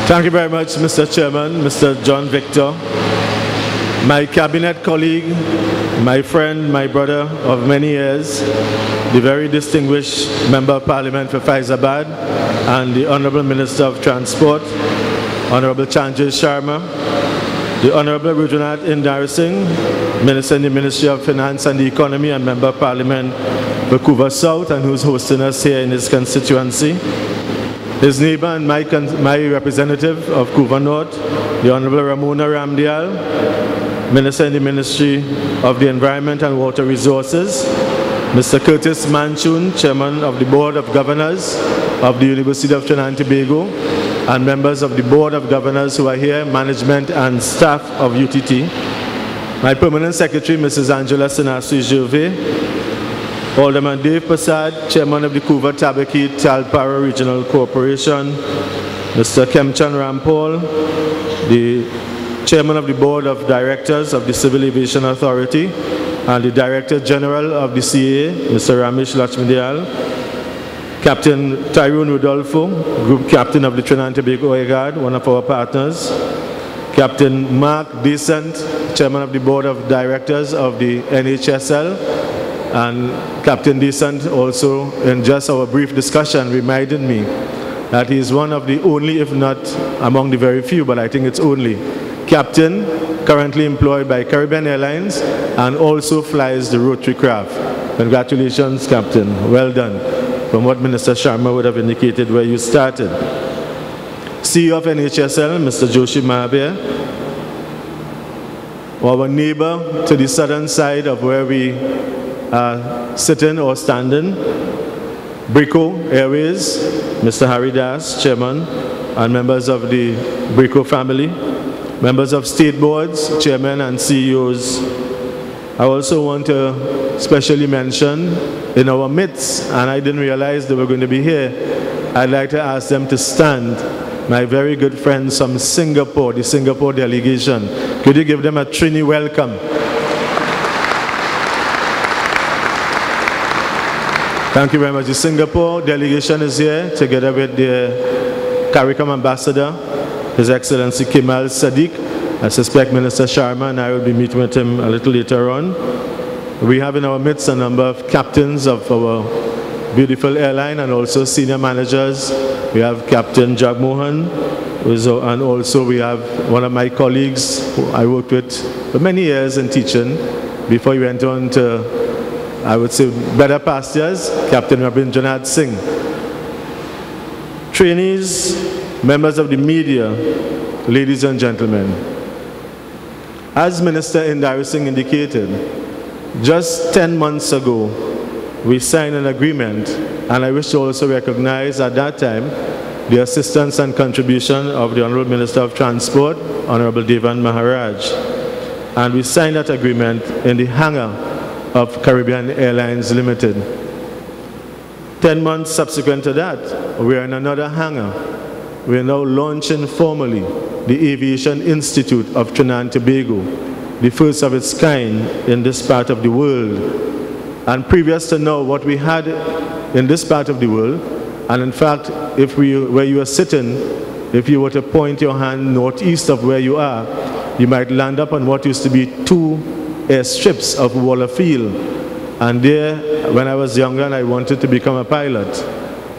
Thank you very much, Mr. Chairman, Mr. John Victor. My cabinet colleague, my friend, my brother of many years, the very distinguished Member of Parliament for Faizabad, and the Honourable Minister of Transport, Honourable Chanjay Sharma, the Honourable Rujunat Indar Singh, Minister in the Ministry of Finance and the Economy and Member of Parliament for Couva South, and who's hosting us here in his constituency. His neighbour and my representative of Couva North, the Honourable Ramona Ramdial, Minister in the Ministry of the Environment and Water Resources, Mr. Curtis Manchun, Chairman of the Board of Governors of the University of Trinidad and Tobago, and members of the Board of Governors who are here, management and staff of UTT, my Permanent Secretary, Mrs. Angela Sinasui-Gervais, Alderman Dave Prasad, Chairman of the Couva Tabaki Talpara Regional Corporation, Mr. Kemchan Rampal, the Chairman of the Board of Directors of the Civil Aviation Authority, and the Director General of the CAA, Mr. Ramesh Lachmadial, Captain Tyrone Rodolfo, Group Captain of the Trinidad and Tobago Air Guard, one of our partners, Captain Mark Decent, Chairman of the Board of Directors of the NHSL, and Captain Decent also, in just our brief discussion, reminded me that he is one of the only, if not among the very few, but I think it's only, captain currently employed by Caribbean Airlines and also flies the rotary craft. Congratulations, Captain. Well done. From what Minister Sharma would have indicated where you started. CEO of NHSL, Mr. Joshi Mahabir, our neighbor to the southern side of where we sitting or standing, Brico Airways, Mr. Harry Das, Chairman, and members of the Brico family, members of state boards, chairmen and CEOs. I also want to specially mention in our midst, and I didn't realize they were going to be here, I'd like to ask them to stand, my very good friends from Singapore, the Singapore delegation. Could you give them a Trainee welcome? Thank you very much. The Singapore delegation is here together with the CARICOM ambassador, His Excellency Kemal Sadiq. I suspect Minister Sharma and I will be meeting with him a little later on. We have in our midst a number of captains of our beautiful airline and also senior managers. We have Captain Jagmohan, and also we have one of my colleagues who I worked with for many years in teaching before he went on to, I would say, better pastures, Captain Rabindranath Singh. Trainees, members of the media, ladies and gentlemen, as Minister Indar Singh indicated, just 10 months ago, we signed an agreement, and I wish to also recognize at that time the assistance and contribution of the Honourable Minister of Transport, Honourable Devan Maharaj. And we signed that agreement in the hangar of Caribbean Airlines Limited. 10 months subsequent to that, we are in another hangar. We are now launching formally the Aviation Institute of Trinidad and Tobago, the first of its kind in this part of the world. And previous to now, what we had in this part of the world, and in fact, where you are sitting, if you were to point your hand northeast of where you are, you might land up on what used to be 2 airstrips of Waller Field. And there, when I was younger and I wanted to become a pilot,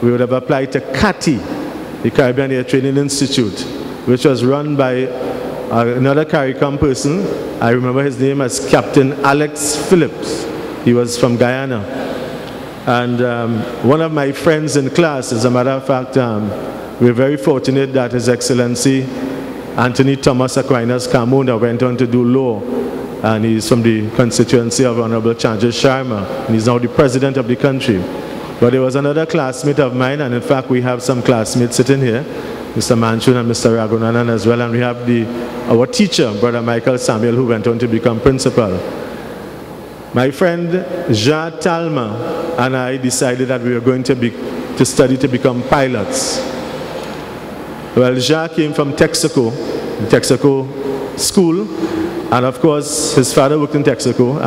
we would have applied to CATI, the Caribbean Air Training Institute, which was run by another CARICOM person. I remember his name as Captain Alex Phillips. He was from Guyana. And one of my friends in class, as a matter of fact, we're very fortunate that His Excellency Anthony Thomas Aquinas Carmona went on to do law. And he's from the constituency of Honourable Chanjay Sharma, and he's now the president of the country. But there was another classmate of mine, and in fact we have some classmates sitting here, Mr. Manchun and Mr. Ragunanan as well, and we have our teacher, Brother Michael Samuel, who went on to become principal. My friend Jean Talma and I decided that we were going to study to become pilots. Well, Jean came from Texaco School, and of course, his father worked in Texaco,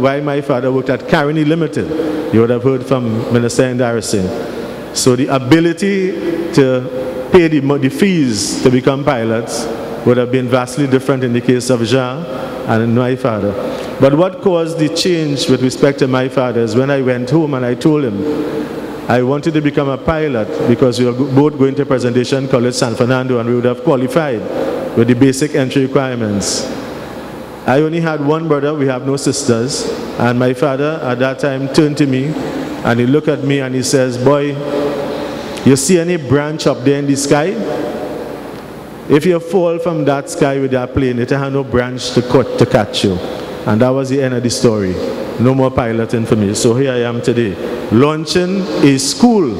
while my father worked at Carney Limited. You would have heard from Minister Indar Singh. So the ability to pay the fees to become pilots would have been vastly different in the case of Jean and in my father. But what caused the change with respect to my father is when I went home and I told him I wanted to become a pilot because we were both going to Presentation College San Fernando and we would have qualified with the basic entry requirements. I only had one brother, we have no sisters, and my father at that time turned to me and he looked at me and he says, "Boy, you see any branch up there in the sky? If you fall from that sky with that plane, it has no branch to catch you." And that was the end of the story. No more piloting for me. So here I am today, launching a school,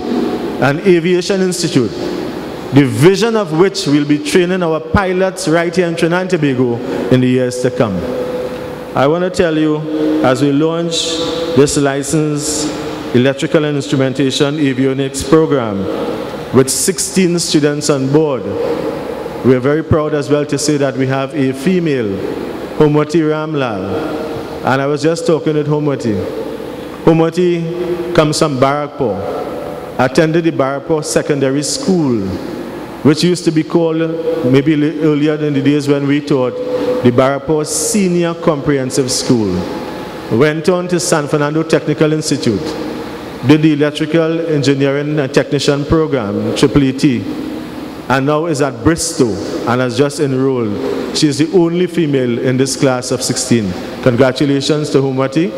an aviation institute, the vision of which will be training our pilots right here in Trinidad and Tobago in the years to come. I want to tell you, as we launch this licensed electrical and instrumentation avionics program with 16 students on board, we are very proud as well to say that we have a female, Homoti Ramlal. And I was just talking with Homoti. Homoti comes from Barakpur, attended the Barakpur Secondary School, which used to be called, maybe earlier in the days when we taught, the Barakpur Senior Comprehensive School. Went on to San Fernando Technical Institute, did the Electrical Engineering and Technician Program, EET, and now is at Bristol and has just enrolled. She is the only female in this class of 16. Congratulations to Homati,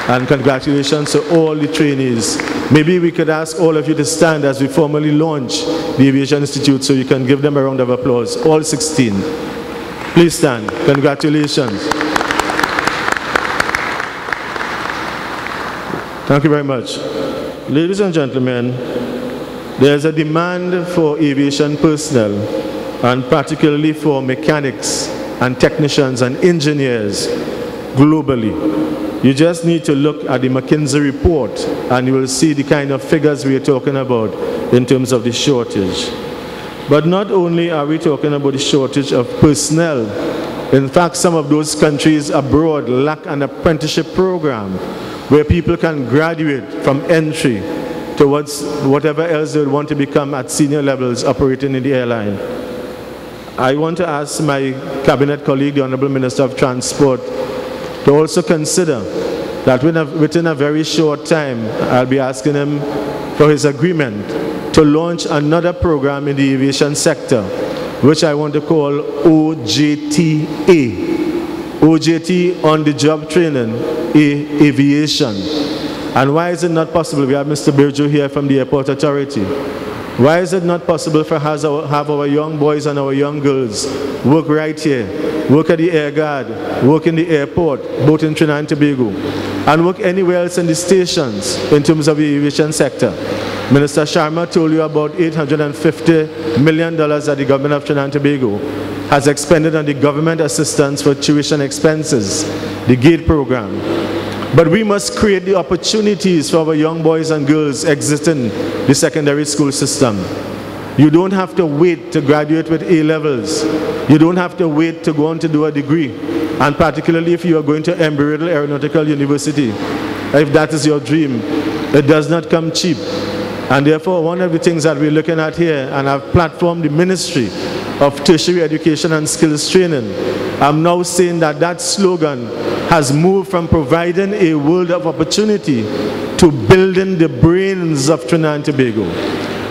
and congratulations to all the trainees. Maybe we could ask all of you to stand as we formally launch the Aviation Institute so you can give them a round of applause, all 16. Please stand. Congratulations. Thank you very much. Ladies and gentlemen, there's a demand for aviation personnel, and particularly for mechanics and technicians and engineers globally. You just need to look at the McKinsey report and you will see the kind of figures we are talking about in terms of the shortage. But not only are we talking about the shortage of personnel, in fact some of those countries abroad lack an apprenticeship program where people can graduate from entry towards whatever else they would want to become at senior levels operating in the airline. I want to ask my cabinet colleague, the Honourable Minister of Transport, to also consider that within a very short time, I'll be asking him for his agreement to launch another program in the aviation sector, which I want to call OJTA. OJT, on-the-job training, aviation. And why is it not possible? We have Mr. Birju here from the Airport Authority. Why is it not possible for us to have our young boys and our young girls work right here, work at the Air Guard, work in the airport, both in Trinidad and Tobago, and work anywhere else in the stations in terms of the aviation sector? Minister Sharma told you about $850 million that the government of Trinidad and Tobago has expended on the government assistance for tuition expenses, the GATE program. But we must create the opportunities for our young boys and girls exiting the secondary school system. You don't have to wait to graduate with A-levels. You don't have to wait to go on to do a degree. And particularly if you are going to Embry-Riddle Aeronautical University, if that is your dream, it does not come cheap. And therefore, one of the things that we're looking at here, and I've platformed the Ministry of Tertiary Education and Skills Training, I'm now saying that that slogan has moved from providing a world of opportunity to building the brains of Trinidad and Tobago.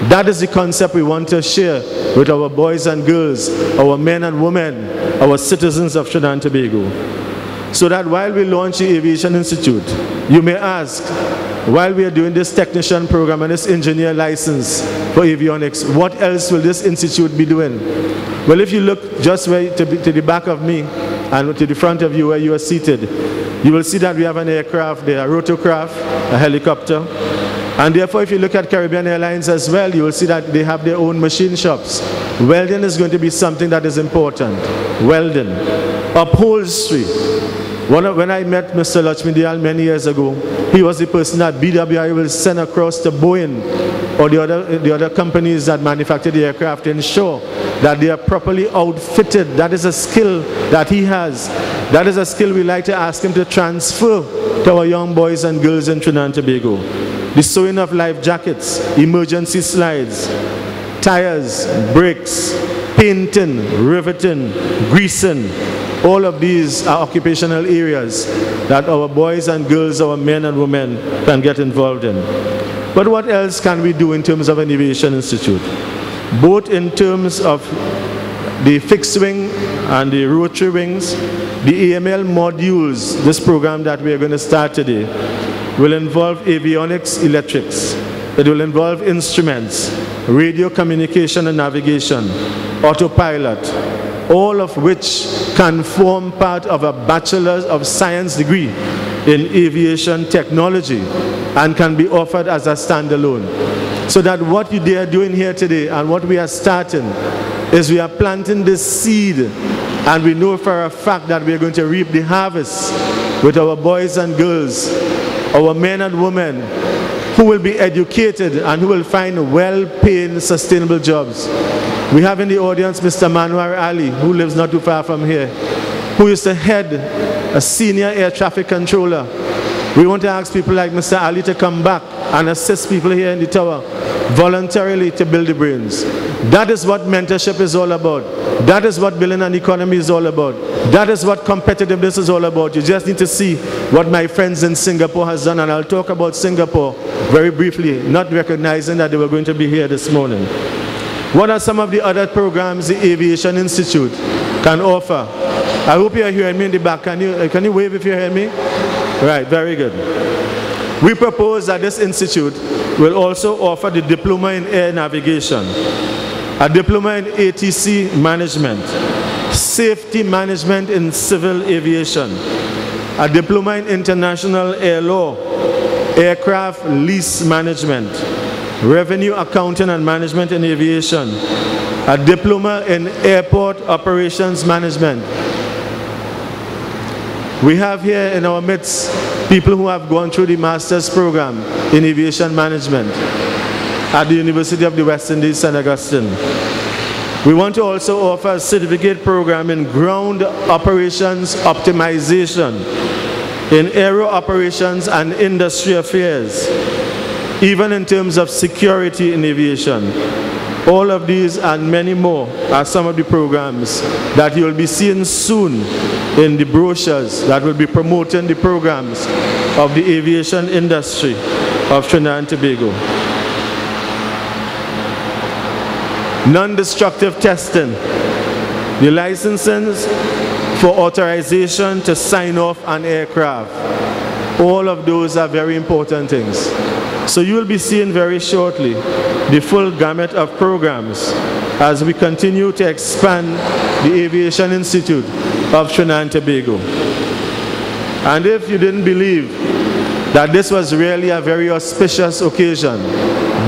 That is the concept we want to share with our boys and girls, our men and women, our citizens of Trinidad and Tobago. So that while we launch the Aviation Institute, you may ask, while we are doing this technician program and this engineer license for avionics, what else will this institute be doing? Well, if you look just right to the back of me and to the front of you where you are seated, you will see that we have an aircraft there, a rotorcraft, a helicopter. And therefore, if you look at Caribbean Airlines as well, you will see that they have their own machine shops. Welding is going to be something that is important. Welding. Upholstery. When I met Mr. Lachmidial many years ago, he was the person that BWI will send across to Boeing or the other companies that manufacture the aircraft to ensure that they are properly outfitted. That is a skill that he has. That is a skill we like to ask him to transfer to our young boys and girls in Trinidad and Tobago. the sewing of life jackets, emergency slides, tires, brakes, painting, riveting, greasing. All of these are occupational areas that our boys and girls, our men and women can get involved in. But what else can we do in terms of an aviation institute? Both in terms of the fixed wing and the rotary wings, the AML modules, this program that we are going to start today, will involve avionics electrics. It will involve instruments, radio communication and navigation, autopilot, all of which can form part of a Bachelor of Science degree in aviation technology and can be offered as a standalone. So that what they are doing here today and what we are starting is we are planting this seed, and we know for a fact that we are going to reap the harvest with our boys and girls, our men and women who will be educated and who will find well-paying, sustainable jobs. We have in the audience Mr. Manwar Ali, who lives not too far from here, who used to head a senior air traffic controller. We want to ask people like Mr. Ali to come back and assist people here in the tower voluntarily to build the brains. That is what mentorship is all about. That is what building an economy is all about. That is what competitiveness is all about. You just need to see what my friends in Singapore has done, and I'll talk about Singapore very briefly, not recognizing that they were going to be here this morning. What are some of the other programs the Aviation Institute can offer? I hope you are hearing me in the back. Can you wave if you're hearing me? Right, very good. We propose that this institute will also offer the Diploma in Air Navigation, a Diploma in ATC Management, Safety Management in Civil Aviation, a Diploma in International Air Law, Aircraft Lease Management, Revenue Accounting and Management in Aviation, a Diploma in Airport Operations Management. We have here in our midst people who have gone through the master's program in aviation management at the University of the West Indies, St. Augustine. We want to also offer a certificate program in ground operations optimization, in aero operations and industry affairs, even in terms of security in aviation. All of these and many more are some of the programs that you will be seeing soon in the brochures that will be promoting the programs of the aviation industry of Trinidad and Tobago. Non-destructive testing, the licenses for authorization to sign off an aircraft. All of those are very important things. So you will be seeing very shortly the full gamut of programs as we continue to expand the Aviation Institute of Trinidad and Tobago. And if you didn't believe that this was really a very auspicious occasion,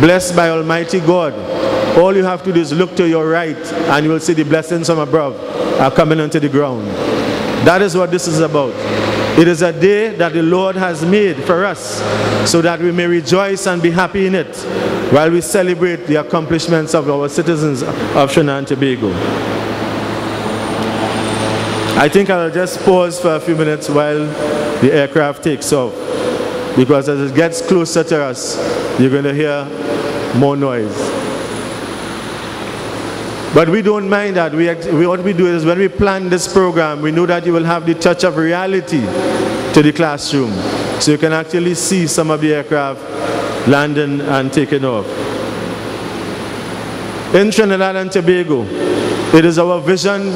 blessed by Almighty God, all you have to do is look to your right and you will see the blessings from above are coming onto the ground. That is what this is about. It is a day that the Lord has made for us so that we may rejoice and be happy in it while we celebrate the accomplishments of our citizens of Trinidad and Tobago. I think I'll just pause for a few minutes while the aircraft takes off, because as it gets closer to us, you're going to hear more noise. But we don't mind that. What we do is when we plan this program, we know that you will have the touch of reality to the classroom. So you can actually see some of the aircraft landing and taking off. In Trinidad and Tobago, it is our vision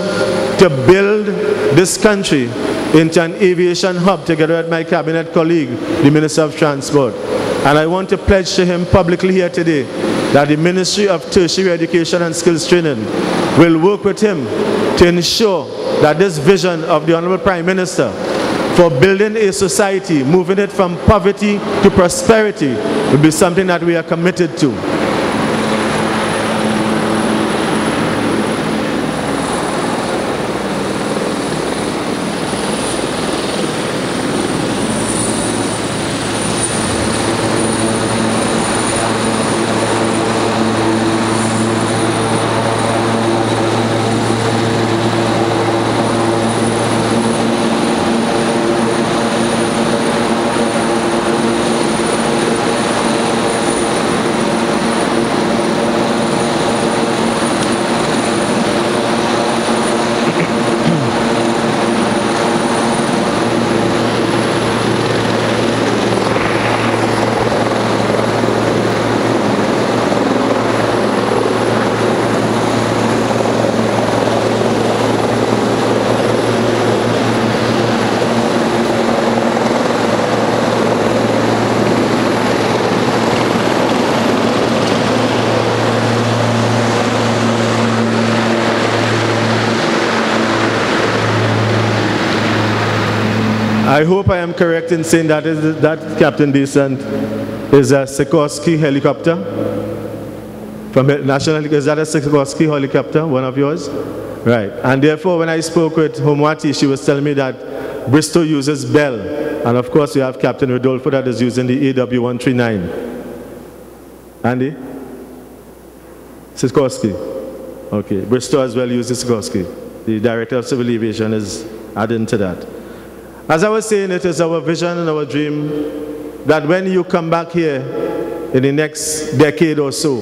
to build this country into an aviation hub together with my cabinet colleague, the Minister of Transport. And I want to pledge to him publicly here today that the Ministry of Tertiary Education and Skills Training will work with him to ensure that this vision of the Honourable Prime Minister for building a society, moving it from poverty to prosperity, will be something that we are committed to. I hope I am correct in saying that Captain Decent is a Sikorsky helicopter from National. Is that a Sikorsky helicopter, one of yours? Right. And therefore, when I spoke with Humwati, she was telling me that Bristol uses Bell, and of course, you have Captain Rodolfo that is using the AW139. Andy? Sikorsky. Okay. Bristol as well uses Sikorsky. The Director of Civil Aviation is adding to that. As I was saying, it is our vision and our dream that when you come back here in the next decade or so,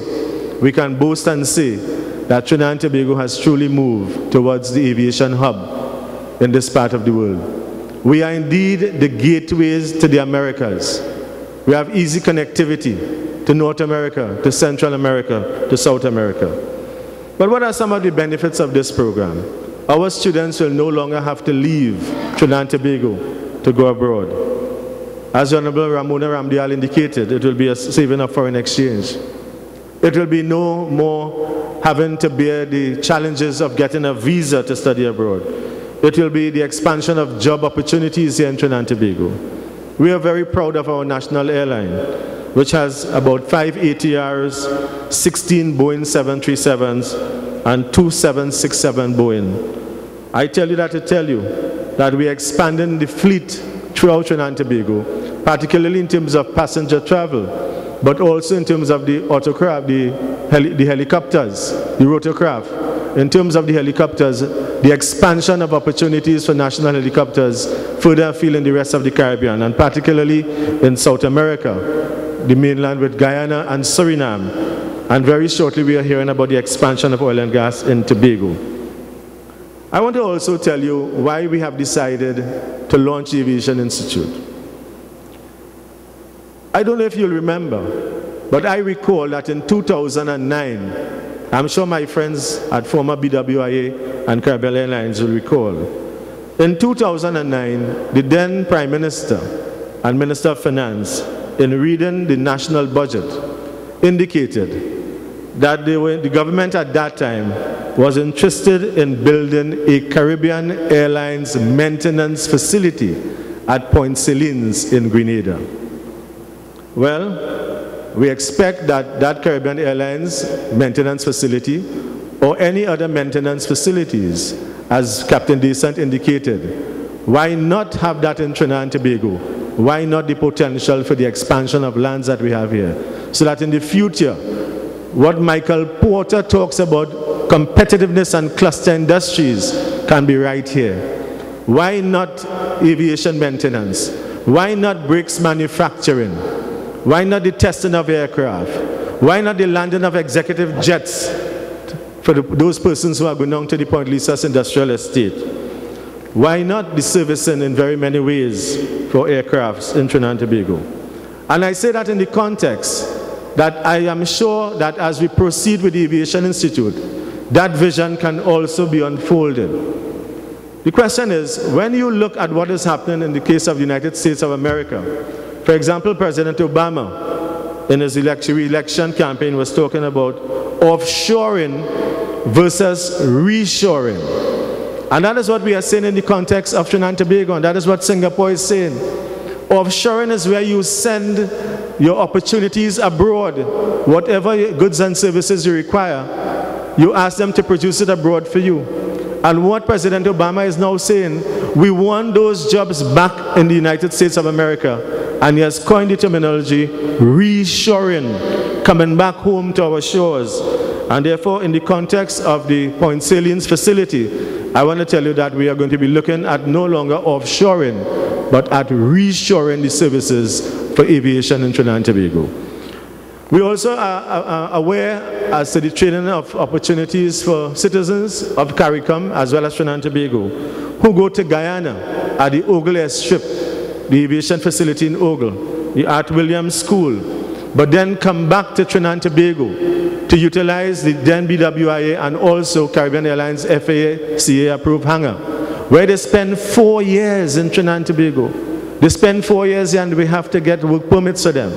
we can boast and say that Trinidad and Tobago has truly moved towards the aviation hub in this part of the world. We are indeed the gateways to the Americas. We have easy connectivity to North America, to Central America, to South America. But what are some of the benefits of this program? Our students will no longer have to leave Trinidad and Tobago to go abroad. As Honourable Ramona Ramdial indicated, it will be a saving of foreign exchange. It will be no more having to bear the challenges of getting a visa to study abroad. It will be the expansion of job opportunities here in Trinidad and Tobago. We are very proud of our national airline, which has about 5 ATRs, 16 Boeing 737s, and 2 767 Boeing. I tell you that to tell you that we are expanding the fleet throughout Trinidad and Tobago, particularly in terms of passenger travel, but also in terms of the autocraft, the helicopters, the rotorcraft. In terms of the helicopters, the expansion of opportunities for national helicopters further afield in the rest of the Caribbean, and particularly in South America, the mainland with Guyana and Suriname. And very shortly we are hearing about the expansion of oil and gas in Tobago. I want to also tell you why we have decided to launch the Aviation Institute. I don't know if you'll remember, but I recall that in 2009, I'm sure my friends at former BWIA and Caribbean Airlines will recall, in 2009, the then Prime Minister and Minister of Finance, in reading the national budget, indicated that the government at that time was interested in building a Caribbean Airlines maintenance facility at Point Celines in Grenada. Well, we expect that that Caribbean Airlines maintenance facility or any other maintenance facilities, as Captain Decent indicated, why not have that in Trinidad and Tobago? Why not the potential for the expansion of lands that we have here? So that in the future, what Michael Porter talks about, competitiveness and cluster industries, can be right here. Why not aviation maintenance? Why not brakes manufacturing? Why not the testing of aircraft? Why not the landing of executive jets for those persons who are going on to the Point Lisas Industrial Estate? Why not the servicing in very many ways for aircrafts in Trinidad and Tobago? And I say that in the context that I am sure that as we proceed with the Aviation Institute, that vision can also be unfolded. The question is, when you look at what is happening in the case of the United States of America, for example, President Obama in his re-election campaign was talking about offshoring versus reshoring. And that is what we are saying in the context of Trinidad and Tobago, and that is what Singapore is saying. Offshoring is where you send your opportunities abroad. Whatever goods and services you require, you ask them to produce it abroad for you. And what President Obama is now saying, we want those jobs back in the United States of America. And he has coined the terminology reshoring, coming back home to our shores. And therefore, in the context of the Point Celines facility, I want to tell you that we are going to be looking at no longer offshoring, but at reshoring the services for aviation in Trinidad and Tobago. We also are aware as to the training of opportunities for citizens of CARICOM as well as Trinidad and Tobago who go to Guyana at the Ogle Airstrip, the aviation facility in Ogle, the Art Williams School, but then come back to Trinidad and Tobago to utilize the then BWIA and also Caribbean Airlines FAA CA approved hangar, where they spend 4 years in Trinidad and Tobago. They spend 4 years and we have to get work permits for them.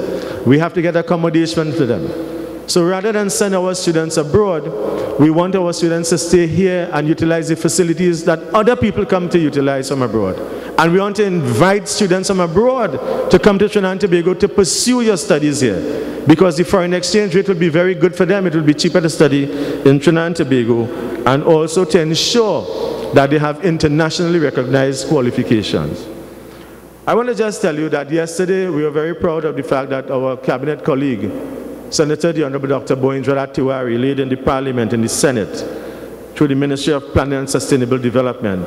We have to get accommodation for them. So rather than send our students abroad, we want our students to stay here and utilize the facilities that other people come to utilize from abroad. And we want to invite students from abroad to come to Trinidad and Tobago to pursue your studies here. Because the foreign exchange rate will be very good for them. It will be cheaper to study in Trinidad and Tobago, and also to ensure that they have internationally recognized qualifications. I want to just tell you that yesterday we were very proud of the fact that our cabinet colleague, Senator the Honourable Dr. Boinjwala Tiwari, led in the Parliament and the Senate through the Ministry of Planning and Sustainable Development,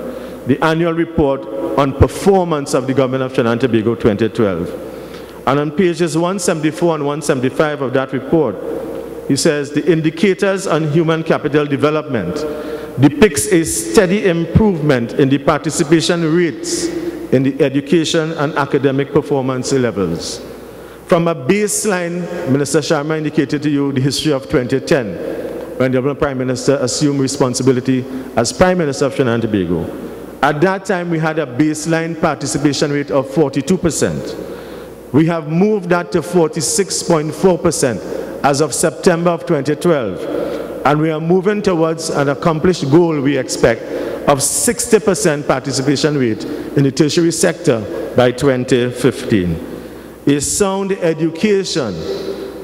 the annual report on performance of the Government of Trinidad and Tobago 2012. And on pages 174 and 175 of that report, he says the indicators on human capital development depicts a steady improvement in the participation rates in the education and academic performance levels. From a baseline, Minister Sharma indicated to you the history of 2010, when the Prime Minister assumed responsibility as Prime Minister of Trinidad and Tobago. At that time, we had a baseline participation rate of 42%. We have moved that to 46.4% as of September of 2012. And we are moving towards an accomplished goal we expect of 60% participation rate in the tertiary sector by 2015. A sound education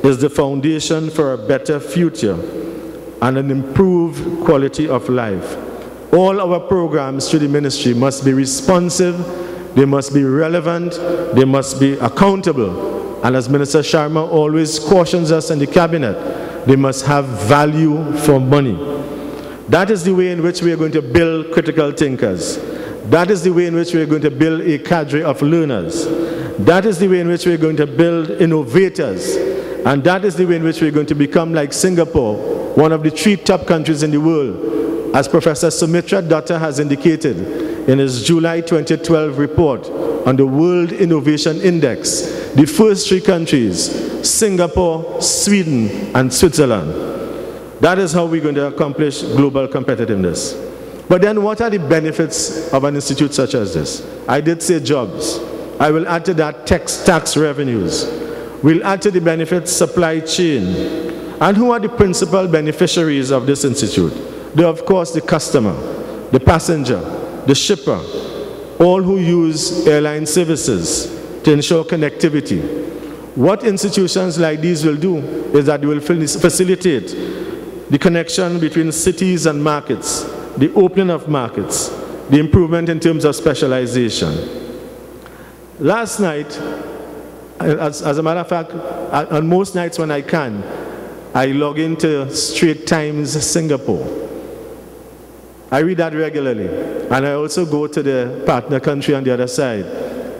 is the foundation for a better future and an improved quality of life. All our programs through the ministry must be responsive, they must be relevant, they must be accountable. And as Minister Sharma always cautions us in the cabinet, they must have value for money. That is the way in which we are going to build critical thinkers. That is the way in which we are going to build a cadre of learners. That is the way in which we are going to build innovators. And that is the way in which we are going to become like Singapore, one of the 3 top countries in the world, as Professor Sumitra Datta has indicated in his July 2012 report on the World Innovation Index. The first 3 countries, Singapore, Sweden, and Switzerland. That is how we're going to accomplish global competitiveness. But then what are the benefits of an institute such as this? I did say jobs. I will add to that tax revenues. We'll add to the benefits supply chain. And who are the principal beneficiaries of this institute? They're of course the customer, the passenger, the shipper, all who use airline services to ensure connectivity. What institutions like these will do is that they will facilitate the connection between cities and markets, the opening of markets, the improvement in terms of specialization. Last night, as a matter of fact, on most nights when I can, I log into Straits Times Singapore. I read that regularly. And I also go to the partner country on the other side,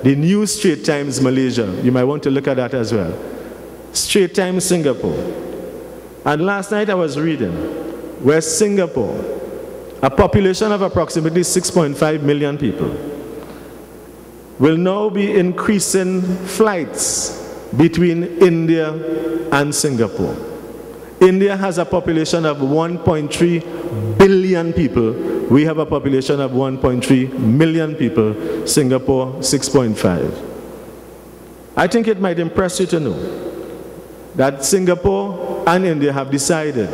the new Straits Times Malaysia. You might want to look at that as well. Straits Times Singapore. And last night I was reading where Singapore, a population of approximately 6.5 million people, will now be increasing flights between India and Singapore. India has a population of 1.3 billion people. We have a population of 1.3 million people. Singapore, 6.5. I think it might impress you to know that Singapore and India have decided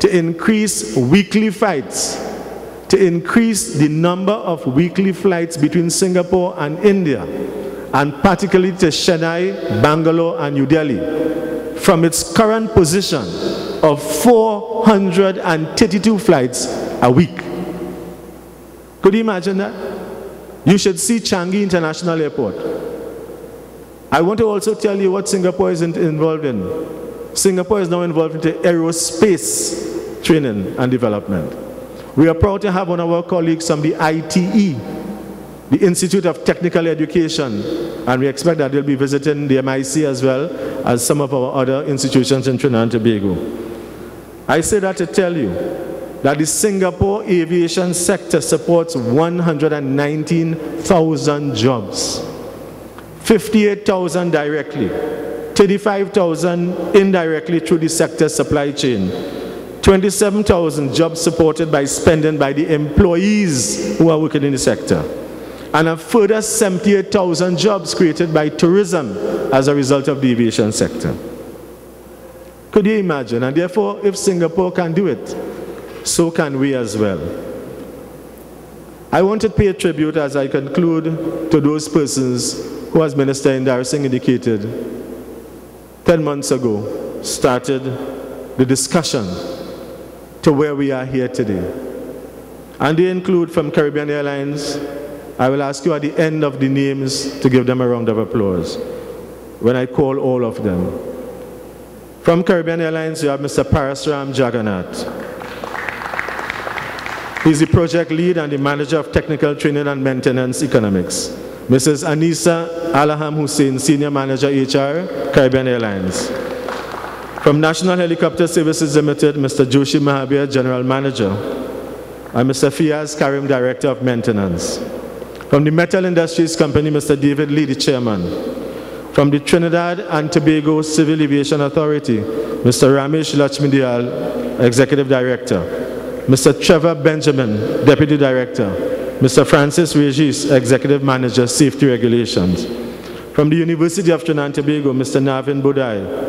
to increase weekly flights, to increase the number of weekly flights between Singapore and India, and particularly to Chennai, Bangalore, and New Delhi, from its current position of 432 flights a week. Could you imagine that? You should see Changi International Airport. I want to also tell you what Singapore is involved in. Singapore is now involved into aerospace training and development. We are proud to have one of our colleagues from the ITE, the Institute of Technical Education, and we expect that they'll be visiting the MIC as well as some of our other institutions in Trinidad and Tobago. I say that to tell you that the Singapore aviation sector supports 119,000 jobs, 58,000 directly, 35,000 indirectly through the sector supply chain, 27,000 jobs supported by spending by the employees who are working in the sector, and a further 78,000 jobs created by tourism as a result of the aviation sector. Could you imagine? And therefore, if Singapore can do it, so can we as well. I want to pay a tribute as I conclude to those persons who, as Minister Indarising indicated, 10 months ago started the discussion to where we are here today. And they include from Caribbean Airlines. I will ask you at the end of the names to give them a round of applause when I call all of them. From Caribbean Airlines, you have Mr. Parasram Jagannath. He's the project lead and the manager of technical training and maintenance economics. Mrs. Anisa Alaham Hussein, senior manager HR, Caribbean Airlines. From National Helicopter Services Limited, Mr. Joshi Mahabir, general manager, and Mr. Fazal Karim, director of maintenance. From the Metal Industries Company, Mr. David Lee, the chairman. From the Trinidad and Tobago Civil Aviation Authority, Mr. Ramesh Lachmidial, executive director. Mr. Trevor Benjamin, deputy director. Mr. Francis Regis, executive manager, safety regulations. From the University of Trinidad and Tobago, Mr. Navin Budai,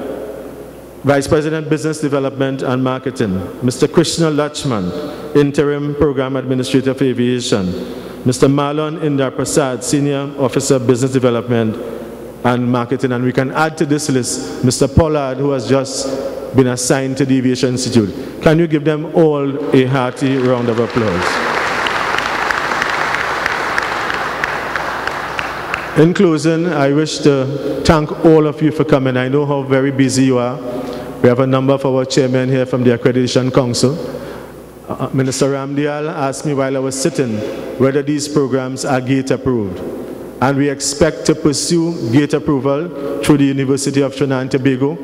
Vice President, Business Development and Marketing. Mr. Krishna Lachman, Interim Program Administrator for Aviation. Mr. Marlon Indar Prasad, Senior Officer, Business Development and Marketing. And we can add to this list Mr. Pollard, who has just been assigned to the Aviation Institute. Can you give them all a hearty round of applause? In closing, I wish to thank all of you for coming. I know how very busy you are. We have a number of our chairmen here from the Accreditation Council. Minister Ramdial asked me while I was sitting whether these programs are gate approved. And we expect to pursue gate approval through the University of Trinidad and Tobago,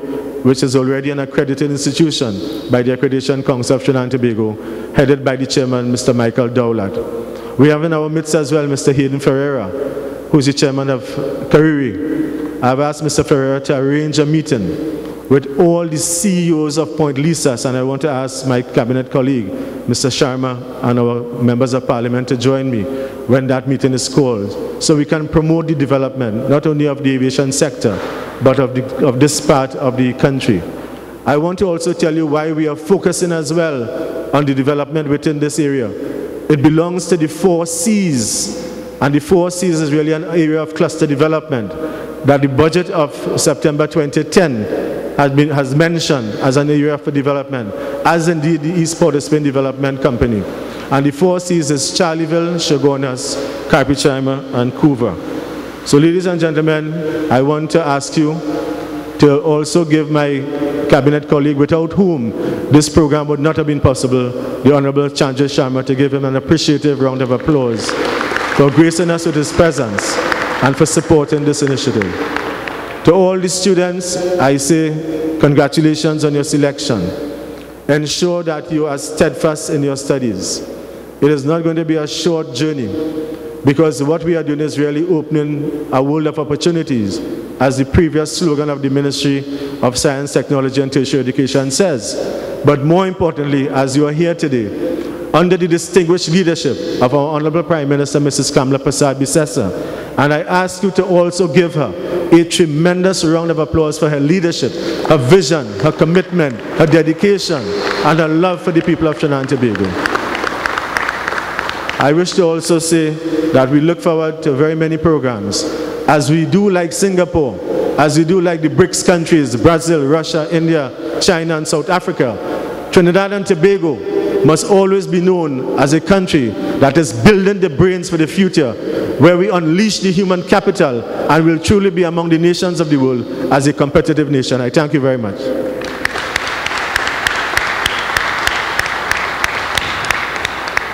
which is already an accredited institution by the Accreditation Council of Trinidad and Tobago, headed by the chairman, Mr. Michael Dowlat. We have in our midst as well Mr. Hayden Ferreira, who is the chairman of Kariri. I've asked Mr. Ferreira to arrange a meeting with all the CEOs of Point Lisas, and I want to ask my cabinet colleague, Mr. Sharma, and our members of parliament to join me when that meeting is called, so we can promote the development, not only of the aviation sector, but of this part of the country. I want to also tell you why we are focusing as well on the development within this area. It belongs to the 4 C's, and the 4 C's is really an area of cluster development that the budget of September 2010 has mentioned as an area for development, as indeed the East Port of Spain Development Company. And the 4 C's is Charleville, Shogunas, Carpichaima, and Couva. So ladies and gentlemen, I want to ask you to also give my cabinet colleague, without whom this program would not have been possible, the Honourable Chandra Sharma, to give him an appreciative round of applause for gracing us with his presence and for supporting this initiative. To all the students, I say congratulations on your selection. Ensure that you are steadfast in your studies. It is not going to be a short journey, because what we are doing is really opening a world of opportunities, as the previous slogan of the Ministry of Science, Technology and Tertiary Education says. But more importantly, as you are here today, under the distinguished leadership of our Honourable Prime Minister, Mrs. Kamla Persad-Bissessar, and I ask you to also give her a tremendous round of applause for her leadership, her vision, her commitment, her dedication, and her love for the people of Trinidad and Tobago. I wish to also say that we look forward to very many programs, as we do like Singapore, as we do like the BRICS countries, Brazil, Russia, India, China, and South Africa. Trinidad and Tobago must always be known as a country that is building the brains for the future, where we unleash the human capital and will truly be among the nations of the world as a competitive nation. I thank you very much.